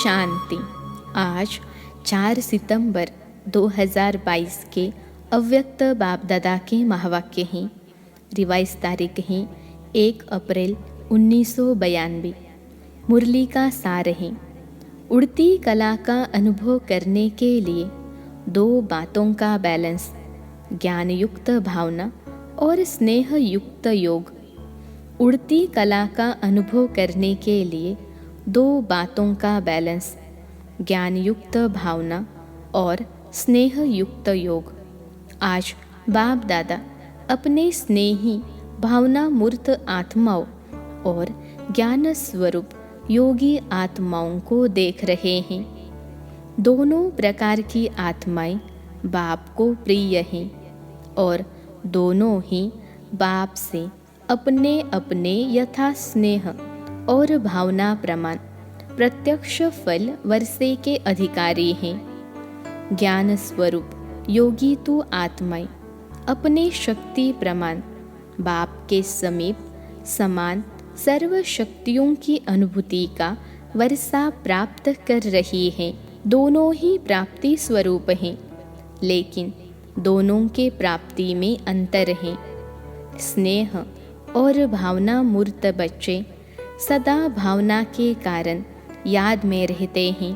शांति। आज 4 सितंबर 2022 के अव्यक्त बाप दादा के महावाक्य हैं। रिवाइज तारीख है 1 अप्रैल 1992। मुरली का सार है, उड़ती कला का अनुभव करने के लिए 2 बातों का बैलेंस, ज्ञान युक्त भावना और स्नेह युक्त योग। उड़ती कला का अनुभव करने के लिए 2 बातों का बैलेंस, ज्ञान युक्त भावना और स्नेह युक्त योग। आज बाप दादा अपने स्नेही भावना मूर्त आत्माओं और ज्ञान स्वरूप योगी आत्माओं को देख रहे हैं। दोनों प्रकार की आत्माएं बाप को प्रिय हैं और दोनों ही बाप से अपने अपने यथा स्नेह और भावना प्रमाण प्रत्यक्ष फल वर्षे के अधिकारी हैं। ज्ञान स्वरूप योगी तो आत्माएं अपने शक्ति प्रमाण बाप के समीप समान सर्व शक्तियों की अनुभूति का वर्षा प्राप्त कर रही है। दोनों ही प्राप्ति स्वरूप हैं, लेकिन दोनों के प्राप्ति में अंतर है। स्नेह और भावना मूर्त बच्चे सदा भावना के कारण याद में रहते हैं,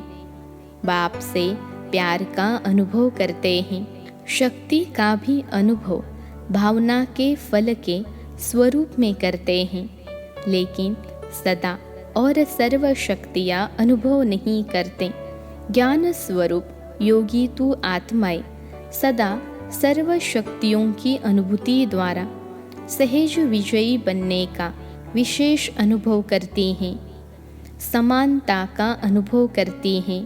बाप से प्यार का अनुभव करते हैं। शक्ति का भी अनुभव भावना के फल के स्वरूप में करते हैं, लेकिन सदा और सर्व शक्तियाँ अनुभव नहीं करते। ज्ञान स्वरूप योगी तो आत्माएं सदा सर्व शक्तियों की अनुभूति द्वारा सहज विजयी बनने का विशेष अनुभव करती हैं, समानता का अनुभव करती हैं।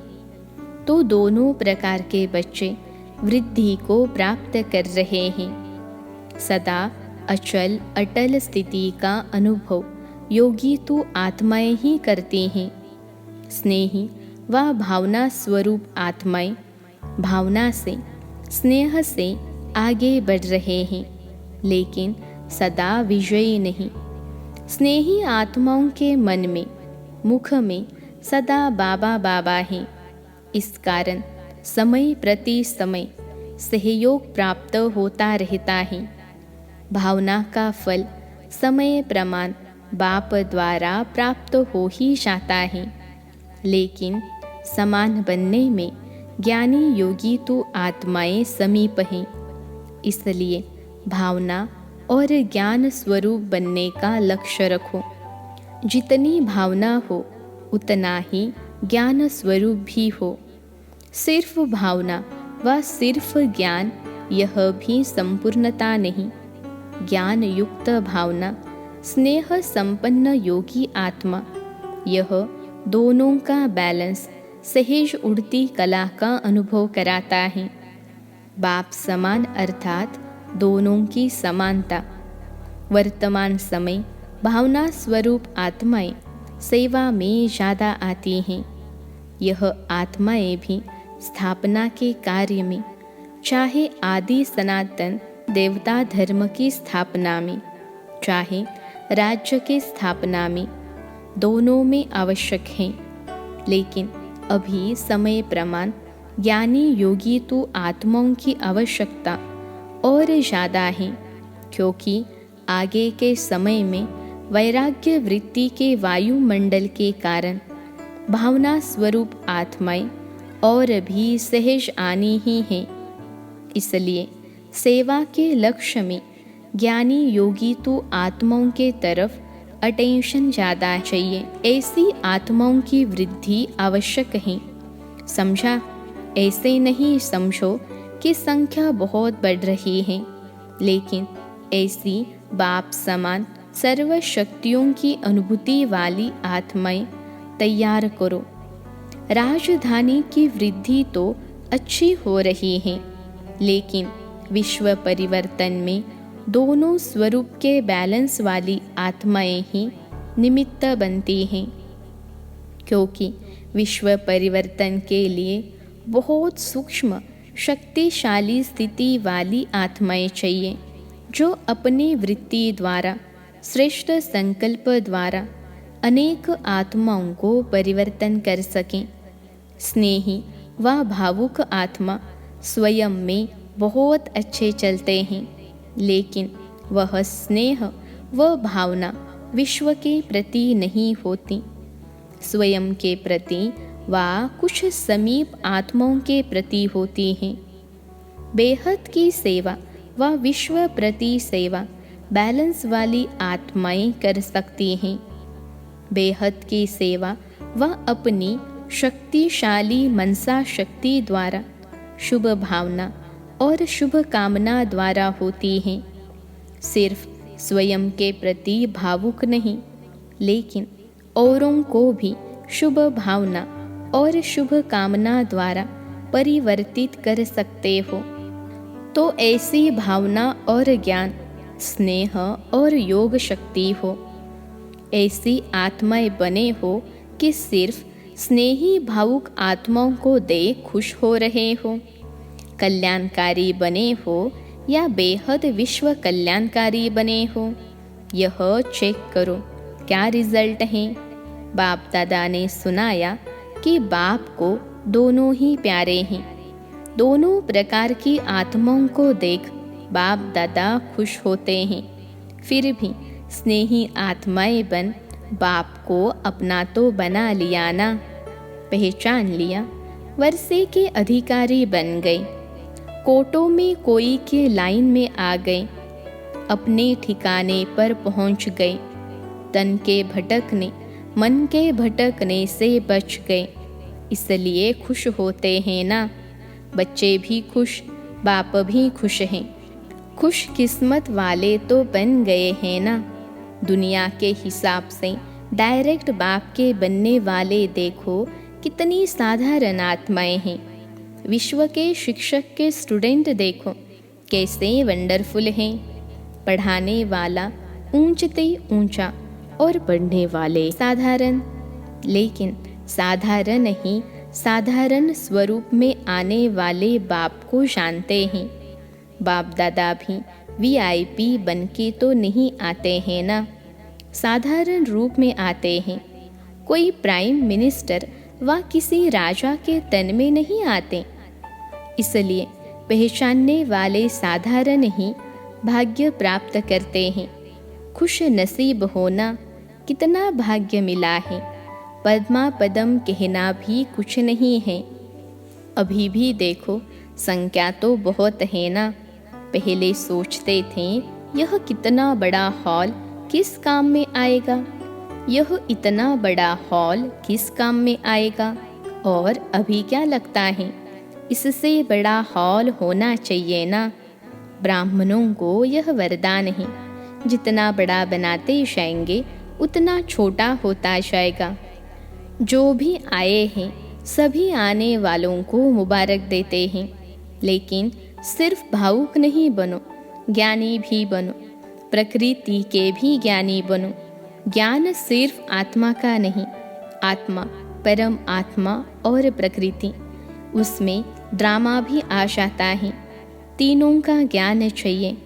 तो दोनों प्रकार के बच्चे वृद्धि को प्राप्त कर रहे हैं। सदा अचल अटल स्थिति का अनुभव योगी तो आत्माएं ही करती हैं। स्नेही व भावना स्वरूप आत्माएं भावना से स्नेह से आगे बढ़ रहे हैं, लेकिन सदा विजयी नहीं। स्नेही आत्माओं के मन में मुख में सदा बाबा बाबा हैं। इस कारण समय प्रति समय सहयोग प्राप्त होता रहता है। भावना का फल समय प्रमाण बाप द्वारा प्राप्त हो ही जाता है, लेकिन समान बनने में ज्ञानी योगी तो आत्माएं समीप हैं। इसलिए भावना और ज्ञान स्वरूप बनने का लक्ष्य रखो। जितनी भावना हो उतना ही ज्ञान स्वरूप भी हो। सिर्फ भावना व सिर्फ ज्ञान यह भी संपूर्णता नहीं। ज्ञान युक्त भावना स्नेह संपन्न योगी आत्मा, यह दोनों का बैलेंस सहज उड़ती कला का अनुभव कराता है। बाप समान अर्थात दोनों की समानता। वर्तमान समय भावना स्वरूप आत्माएं सेवा में ज़्यादा आती हैं। यह आत्माएं भी स्थापना के कार्य में, चाहे आदि सनातन देवता धर्म की स्थापना में, चाहे राज्य की स्थापना में, दोनों में आवश्यक हैं। लेकिन अभी समय प्रमाण ज्ञानी योगी तो आत्माओं की आवश्यकता और ज़्यादा है, क्योंकि आगे के समय में वैराग्य वृत्ति के वायुमंडल के कारण भावना स्वरूप आत्माएं और भी सहज आनी ही हैं। इसलिए सेवा के लक्ष्य में ज्ञानी योगी तो आत्माओं के तरफ अटेंशन ज़्यादा चाहिए। ऐसी आत्माओं की वृद्धि आवश्यक है। समझा? ऐसे नहीं समझो कि संख्या बहुत बढ़ रही है, लेकिन ऐसी बाप समान सर्व शक्तियों की अनुभूति वाली आत्माएं तैयार करो। राजधानी की वृद्धि तो अच्छी हो रही है, लेकिन विश्व परिवर्तन में दोनों स्वरूप के बैलेंस वाली आत्माएं ही निमित्त बनती हैं, क्योंकि विश्व परिवर्तन के लिए बहुत सूक्ष्म शक्तिशाली स्थिति वाली आत्माएं चाहिए, जो अपनी वृत्ति द्वारा श्रेष्ठ संकल्प द्वारा अनेक आत्माओं को परिवर्तन कर सकें। स्नेही व भावुक आत्मा स्वयं में बहुत अच्छे चलते हैं, लेकिन वह स्नेह व भावना विश्व के प्रति नहीं होती। स्वयं के प्रति व कुछ समीप आत्माओं के प्रति होती हैं। बेहद की सेवा व विश्व प्रति सेवा बैलेंस वाली आत्माएं कर सकती हैं। बेहद की सेवा व अपनी शक्तिशाली मनसा शक्ति द्वारा शुभ भावना और शुभ कामना द्वारा होती हैं। सिर्फ स्वयं के प्रति भावुक नहीं, लेकिन औरों को भी शुभ भावना और शुभ कामना द्वारा परिवर्तित कर सकते हो। तो ऐसी भावना और ज्ञान, स्नेह और योग शक्ति हो। ऐसी आत्माएं बने हो कि सिर्फ स्नेही भावुक आत्माओं को देख खुश हो रहे हो। कल्याणकारी बने हो या बेहद विश्व कल्याणकारी बने हो, यह चेक करो क्या रिजल्ट है। बाप दादा ने सुनाया कि बाप को दोनों ही प्यारे हैं। दोनों प्रकार की आत्माओं को देख बाप दादा खुश होते हैं। फिर भी स्नेही आत्माएं बन बाप को अपना तो बना लिया ना, पहचान लिया, वर्षे के अधिकारी बन गए, कोटों में कोई के लाइन में आ गए, अपने ठिकाने पर पहुंच गए। तन के भटकने, मन के भटकने से बच गए, इसलिए खुश होते हैं ना। बच्चे भी खुश, बाप भी खुश हैं। खुश किस्मत वाले तो बन गए हैं ना। दुनिया के हिसाब से डायरेक्ट बाप के बनने वाले देखो कितनी साधारण आत्माएं हैं। विश्व के शिक्षक के स्टूडेंट देखो कैसे वंडरफुल हैं। पढ़ाने वाला ऊंचते ऊंचा और पढ़ने वाले साधारण, लेकिन साधारण ही साधारण स्वरूप में आने वाले बाप को जानते हैं। बाप दादा भी वीआईपी बनके तो नहीं आते हैं ना, साधारण रूप में आते हैं। कोई प्राइम मिनिस्टर व किसी राजा के तन में नहीं आते। इसलिए पहचानने वाले साधारण ही भाग्य प्राप्त करते हैं। खुश नसीब होना कितना भाग्य मिला है। पद्मा पदम कहना भी कुछ नहीं है। अभी भी देखो संख्या तो बहुत है ना। पहले सोचते थे यह कितना बड़ा हॉल किस काम में आएगा, यह इतना बड़ा हॉल किस काम में आएगा, और अभी क्या लगता है इससे बड़ा हॉल होना चाहिए ना। ब्राह्मणों को यह वरदान है, जितना बड़ा बनाते जाएंगे उतना छोटा होता जाएगा। जो भी आए हैं सभी आने वालों को मुबारक देते हैं, लेकिन सिर्फ भावुक नहीं बनो, ज्ञानी भी बनो, प्रकृति के भी ज्ञानी बनो। ज्ञान सिर्फ आत्मा का नहीं, आत्मा, परम आत्मा और प्रकृति, उसमें ड्रामा भी आ जाता है। तीनों का ज्ञान चाहिए।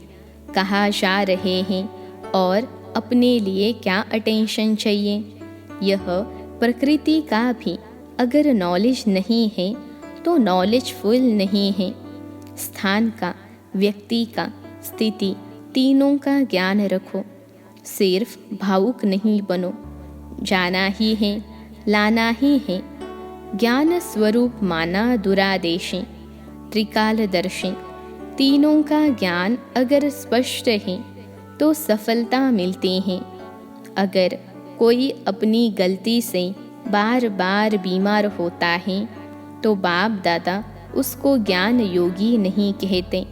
कहाँ जा रहे हैं और अपने लिए क्या अटेंशन चाहिए, यह प्रकृति का भी अगर नॉलेज नहीं है तो नॉलेजफुल नहीं है। स्थान का, व्यक्ति का, स्थिति, तीनों का ज्ञान रखो। सिर्फ भावुक नहीं बनो। जाना ही है, लाना ही है। ज्ञान स्वरूप माना दुरादेशी, त्रिकालदर्शी, तीनों का ज्ञान अगर स्पष्ट है तो सफलता मिलती है। अगर कोई अपनी गलती से बार बार बीमार होता है तो बाप दादा उसको ज्ञान योगी नहीं कहते।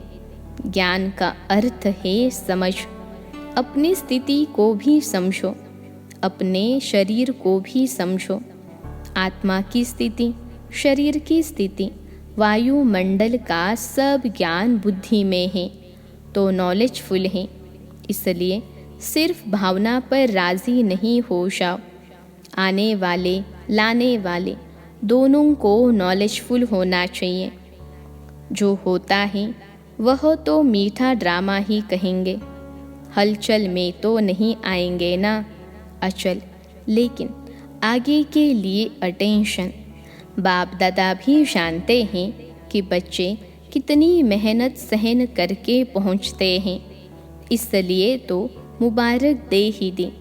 ज्ञान का अर्थ है समझ। अपनी स्थिति को भी समझो, अपने शरीर को भी समझो। आत्मा की स्थिति, शरीर की स्थिति, वायुमंडल का सब ज्ञान बुद्धि में है तो नॉलेजफुल है। इसलिए सिर्फ भावना पर राजी नहीं हो जाओ। आने वाले, लाने वाले दोनों को नॉलेजफुल होना चाहिए। जो होता है वह तो मीठा ड्रामा ही कहेंगे। हलचल में तो नहीं आएंगे ना, अचल, लेकिन आगे के लिए अटेंशन। बाप दादा भी जानते हैं कि बच्चे कितनी मेहनत सहन करके पहुँचते हैं, इसलिए तो मुबारक दे ही दें।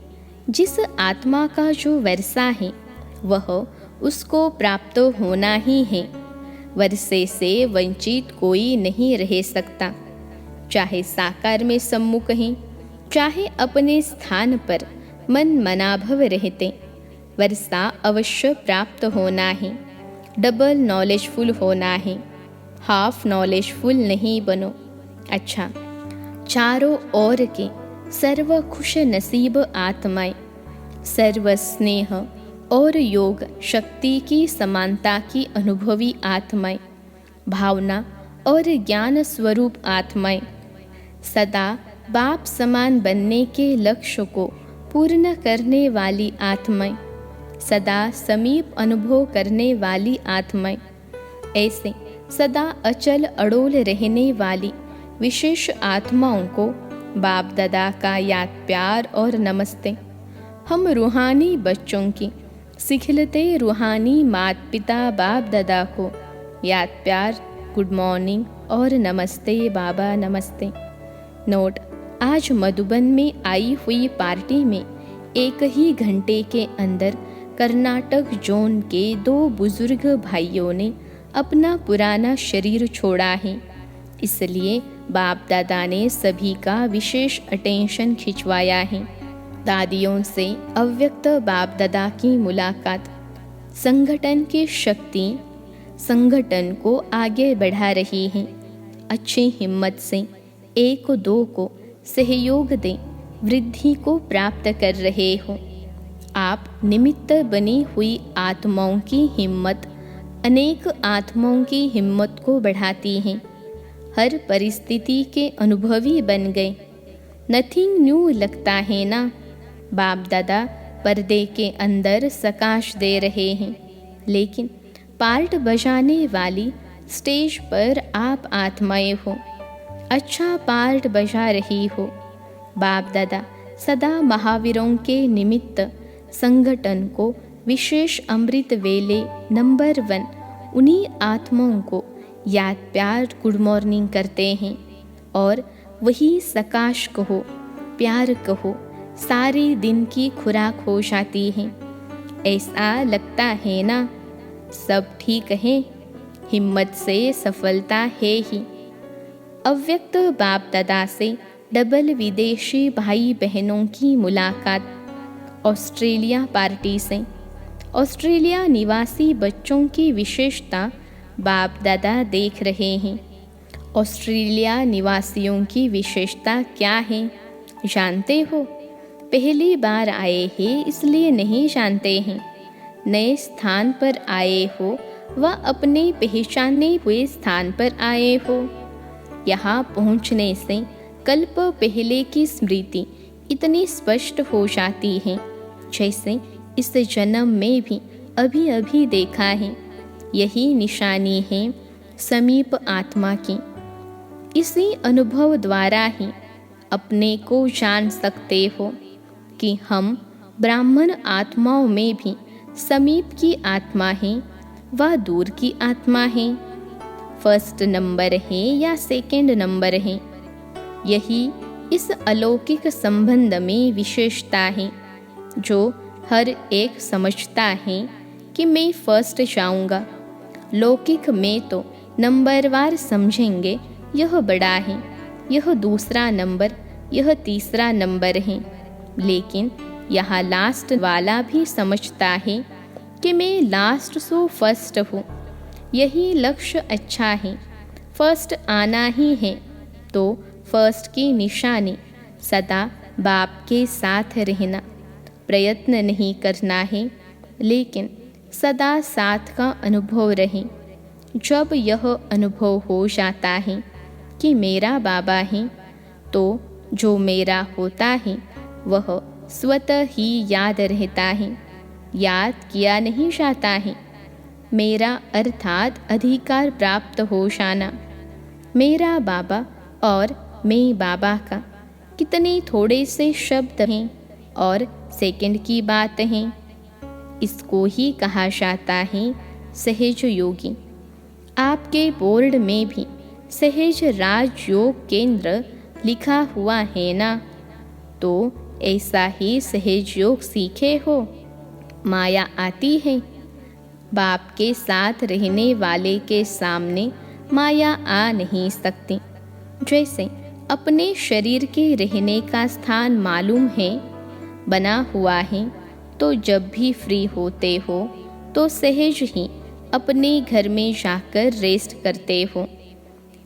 जिस आत्मा का जो वर्षा है वह उसको प्राप्त होना ही है। वर्षे से वंचित कोई नहीं रह सकता, चाहे साकार में सम्मुख हैं, चाहे अपने स्थान पर मन मनाभव रहते। वर्षा अवश्य प्राप्त होना है। डबल नॉलेजफुल होना है, हाफ नॉलेजफुल नहीं बनो। अच्छा, चारों ओर के सर्व खुश नसीब आत्माएं, सर्व स्नेह और योग शक्ति की समानता की अनुभवी आत्माएं, भावना और ज्ञान स्वरूप आत्माएं, सदा बाप समान बनने के लक्ष्य को पूर्ण करने वाली आत्माएं, सदा समीप अनुभव करने वाली आत्माएं, ऐसे सदा अचल अड़ोल रहने वाली विशेष आत्माओं को बाप दादा का याद प्यार और नमस्ते। हम रूहानी बच्चों की सिखलते रूहानी माता पिता बाप दादा को याद प्यार, गुड मॉर्निंग और नमस्ते बाबा नमस्ते। नोट, आज मधुबन में आई हुई पार्टी में एक ही घंटे के अंदर कर्नाटक जोन के 2 बुजुर्ग भाइयों ने अपना पुराना शरीर छोड़ा है, इसलिए बाप दादा ने सभी का विशेष अटेंशन खिंचवाया है। दादियों से अव्यक्त बाप दादा की मुलाकात संगठन की शक्ति संगठन को आगे बढ़ा रही है। अच्छी हिम्मत से एक दो को सहयोग दें, वृद्धि को प्राप्त कर रहे हो। आप निमित्त बनी हुई आत्माओं की हिम्मत अनेक आत्माओं की हिम्मत को बढ़ाती है। हर परिस्थिति के अनुभवी बन गए। नथिंग न्यू लगता है ना। बाप दादा पर्दे के अंदर प्रकाश दे रहे हैं, लेकिन पार्ट बजाने वाली स्टेज पर आप आत्माएं हो। अच्छा पार्ट बजा रही हो। बाप दादा सदा महावीरों के निमित्त संगठन को विशेष अमृत वेले नंबर 1 उन्हीं आत्माओं को याद प्यार गुड मॉर्निंग करते हैं, और वही सकाश कहो, प्यार कहो, सारे दिन की खुराक हो जाती है। ऐसा लगता है ना। सब ठीक है, हिम्मत से सफलता है ही। अव्यक्त बाप दादा से डबल विदेशी भाई बहनों की मुलाकात ऑस्ट्रेलिया पार्टी से। ऑस्ट्रेलिया निवासी बच्चों की विशेषता बाप दादा देख रहे हैं। ऑस्ट्रेलिया निवासियों की विशेषता क्या है जानते हो? पहली बार आए हैं इसलिए नहीं जानते हैं। नए स्थान पर आए हो व अपने पहचाने हुए स्थान पर आए हो। यहाँ पहुँचने से कल्प पहले की स्मृति इतनी स्पष्ट हो जाती है जैसे इस जन्म में भी अभी अभी देखा है। यही निशानी है समीप आत्मा की। इसी अनुभव द्वारा ही अपने को जान सकते हो कि हम ब्राह्मण आत्माओं में भी समीप की आत्मा है व दूर की आत्मा है। फर्स्ट नंबर है या सेकंड नंबर है, यही इस अलौकिक संबंध में विशेषता है जो हर एक समझता है कि मैं फर्स्ट जाऊंगा। लौकिक में तो नंबरवार समझेंगे, यह बड़ा है, यह दूसरा नंबर, यह तीसरा नंबर है। लेकिन यहाँ लास्ट वाला भी समझता है कि मैं लास्ट सो फर्स्ट हूँ। यही लक्ष्य अच्छा है, फर्स्ट आना ही है। तो फर्स्ट की निशानी सदा बाप के साथ रहना, प्रयत्न नहीं करना है, लेकिन सदा साथ का अनुभव रहे। जब यह अनुभव हो जाता है कि मेरा बाबा है, तो जो मेरा होता है वह स्वतः ही याद रहता है, याद किया नहीं जाता है। मेरा अर्थात अधिकार प्राप्त हो जाना। मेरा बाबा और मैं बाबा का कितने थोड़े से शब्द हैं और सेकंड की बात है। इसको ही कहा जाता है सहज योगी। आपके बोर्ड में भी सहज राजयोग केंद्र लिखा हुआ है ना, तो ऐसा ही सहज योग सीखे हो। माया आती है, बाप के साथ रहने वाले के सामने माया आ नहीं सकती। जैसे अपने शरीर के रहने का स्थान मालूम है, बना हुआ है, तो जब भी फ्री होते हो तो सहज ही अपने घर में जाकर रेस्ट करते हो।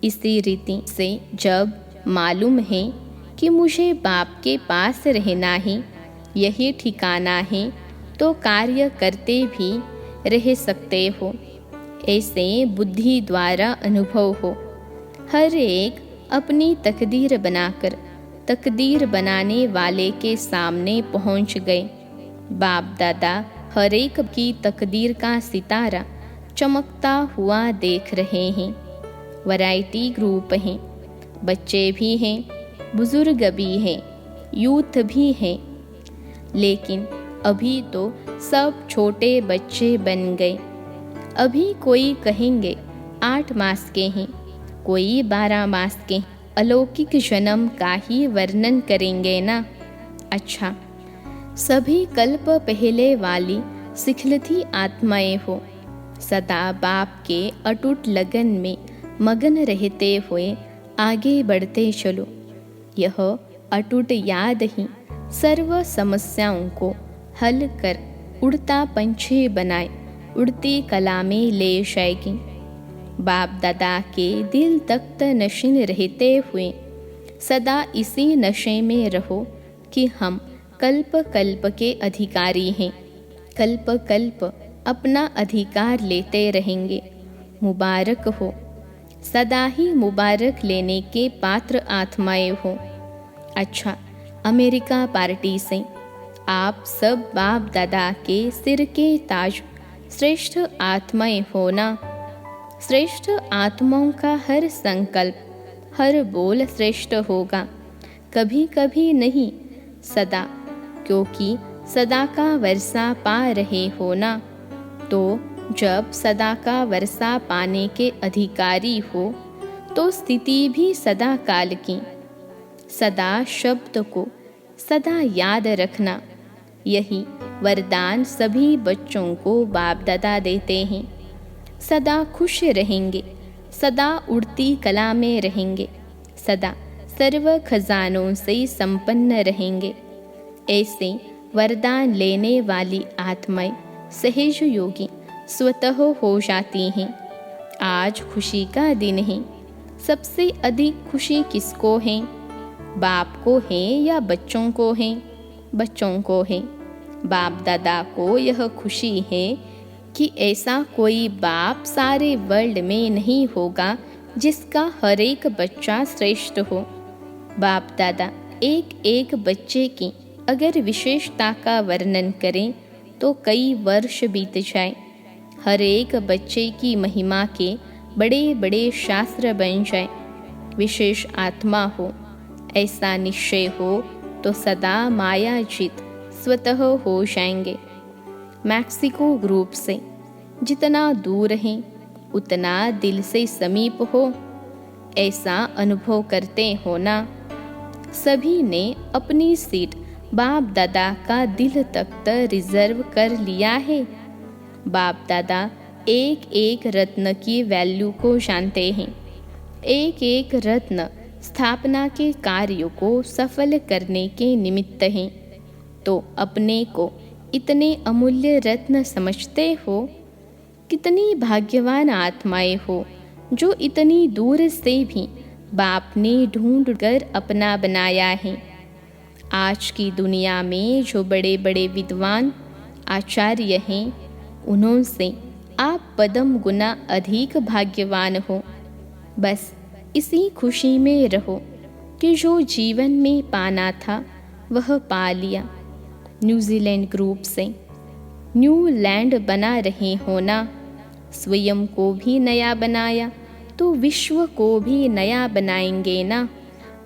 इसी रीति से जब मालूम है कि मुझे बाप के पास रहना है, यही ठिकाना है, तो कार्य करते भी रह सकते हो। ऐसे बुद्धि द्वारा अनुभव हो। हर एक अपनी तकदीर बनाकर तकदीर बनाने वाले के सामने पहुंच गए। बाप दादा हर एक की तकदीर का सितारा चमकता हुआ देख रहे हैं। वैरायटी ग्रुप हैं, बच्चे भी हैं, बुजुर्ग भी हैं, यूथ भी हैं, लेकिन अभी तो सब छोटे बच्चे बन गए। अभी कोई कहेंगे 8 मास के हैं, कोई 12 मास के। अलौकिक जन्म का ही वर्णन करेंगे ना। अच्छा, सभी कल्प पहले वाली सिखलती आत्माएं हो। सदा बाप के अटूट लगन में मगन रहते हुए आगे बढ़ते चलो। यह अटूट याद ही सर्व समस्याओं को हल कर उड़ता पंछी बनाए उड़ती कला में ले जाएगी। बाप दादा के दिल तख्त नशीन रहते हुए सदा इसी नशे में रहो कि हम कल्प कल्प के अधिकारी हैं। कल्प कल्प अपना अधिकार लेते रहेंगे। मुबारक हो, सदा ही मुबारक लेने के पात्र आत्माएं हो। अच्छा, अमेरिका पार्टी से आप सब बाप दादा के सिर के ताज श्रेष्ठ आत्माएं हो ना। श्रेष्ठ आत्माओं का हर संकल्प, हर बोल श्रेष्ठ होगा, कभी कभी नहीं, सदा, क्योंकि सदा का वर्षा पा रहे हो ना। तो जब सदा का वर्षा पाने के अधिकारी हो तो स्थिति भी सदा काल की। सदा शब्द को सदा याद रखना, यही वरदान सभी बच्चों को बाप दादा देते हैं। सदा खुश रहेंगे, सदा उड़ती कला में रहेंगे, सदा सर्व खजानों से संपन्न रहेंगे। ऐसे वरदान लेने वाली आत्माएं सहज योगी स्वतः हो जाती हैं। आज खुशी का दिन है। सबसे अधिक खुशी किसको है? बाप को है या बच्चों को है? बच्चों को है। बाप दादा को यह खुशी है कि ऐसा कोई बाप सारे वर्ल्ड में नहीं होगा जिसका हर एक बच्चा श्रेष्ठ हो। बाप दादा एक एक बच्चे की अगर विशेषता का वर्णन करें तो कई वर्ष बीत जाए। हर एक बच्चे की महिमा के बड़े बड़े शास्त्र बन जाए। विशेष आत्मा हो, ऐसा निश्चय हो तो सदा मायाजीत स्वतः हो जाएंगे। मैक्सिको ग्रुप से जितना दूर हैं उतना दिल से समीप हो, ऐसा अनुभव करते हो ना। सभी ने अपनी सीट बाप दादा का दिल तक रिजर्व कर लिया है। बाप दादा एक एक रत्न की वैल्यू को जानते हैं। एक एक रत्न स्थापना के कार्यों को सफल करने के निमित्त हैं। तो अपने को इतने अमूल्य रत्न समझते हो। कितनी भाग्यवान आत्माएं हो जो इतनी दूर से भी बाप ने ढूंढ कर अपना बनाया है। आज की दुनिया में जो बड़े बड़े विद्वान आचार्य हैं, उनसे आप पदम गुना अधिक भाग्यवान हो। बस इसी खुशी में रहो कि जो जीवन में पाना था वह पा लिया। न्यूजीलैंड ग्रुप से न्यू लैंड बना रहे हो ना। स्वयं को भी नया बनाया तो विश्व को भी नया बनाएंगे ना।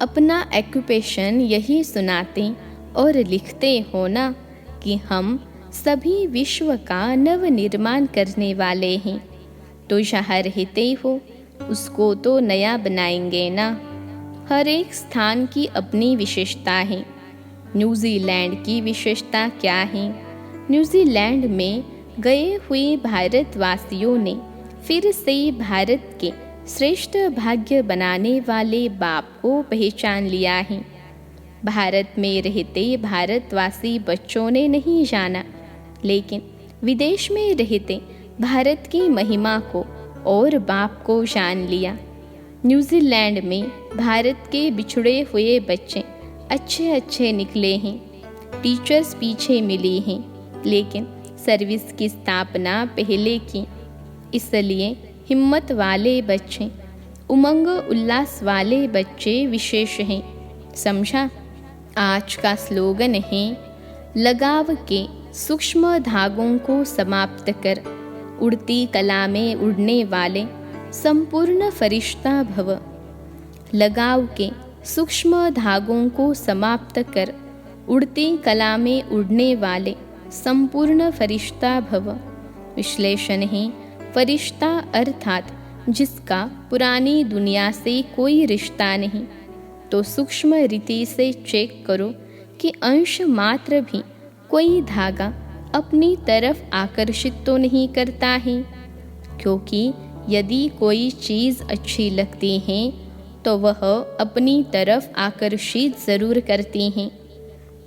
अपना ऑक्यूपेशन यही सुनाते और लिखते हो ना कि हम सभी विश्व का नव निर्माण करने वाले हैं। तो जहाँ रहते हो उसको तो नया बनाएंगे ना। हर एक स्थान की अपनी विशेषता है। न्यूजीलैंड की विशेषता क्या है? न्यूजीलैंड में गए हुए भारतवासियों ने फिर से भारत के श्रेष्ठ भाग्य बनाने वाले बाप को पहचान लिया है। भारत में रहते भारतवासी बच्चों ने नहीं जाना, लेकिन विदेश में रहते भारत की महिमा को और बाप को जान लिया। न्यूजीलैंड में भारत के बिछड़े हुए बच्चे अच्छे अच्छे निकले हैं। टीचर्स पीछे मिली हैं, लेकिन सर्विस की स्थापना पहले की। इसलिए हिम्मत वाले बच्चे, उमंग उल्लास वाले बच्चे विशेष हैं। समझा? आज का स्लोगन है, लगाव के सूक्ष्म धागों को समाप्त कर उड़ती कला में उड़ने वाले संपूर्ण फरिश्ता भव। लगाव के सूक्ष्म धागों को समाप्त कर उड़ती कला में उड़ने वाले संपूर्ण फरिश्ता भव। विश्लेषण है, फरिश्ता अर्थात जिसका पुरानी दुनिया से कोई रिश्ता नहीं। तो सूक्ष्म रीति से चेक करो कि अंश मात्र भी कोई धागा अपनी तरफ आकर्षित तो नहीं करता है। क्योंकि यदि कोई चीज़ अच्छी लगती है तो वह अपनी तरफ आकर्षित ज़रूर करती हैं।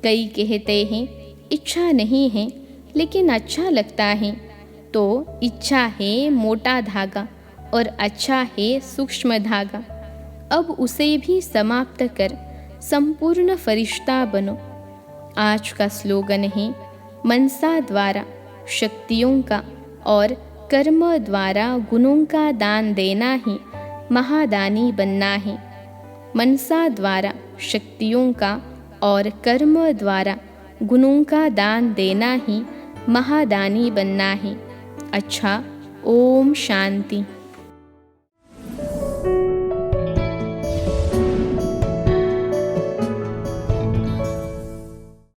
कई कहते हैं इच्छा नहीं है लेकिन अच्छा लगता है। तो इच्छा है मोटा धागा और अच्छा है सूक्ष्म धागा। अब उसे भी समाप्त कर संपूर्ण फरिश्ता बनो। आज का स्लोगन है, मनसा द्वारा शक्तियों का और कर्म द्वारा गुणों का दान देना ही महादानी बनना है। मनसा द्वारा शक्तियों का और कर्म द्वारा गुणों का दान देना ही महादानी बनना है। अच्छा, ओम शांति।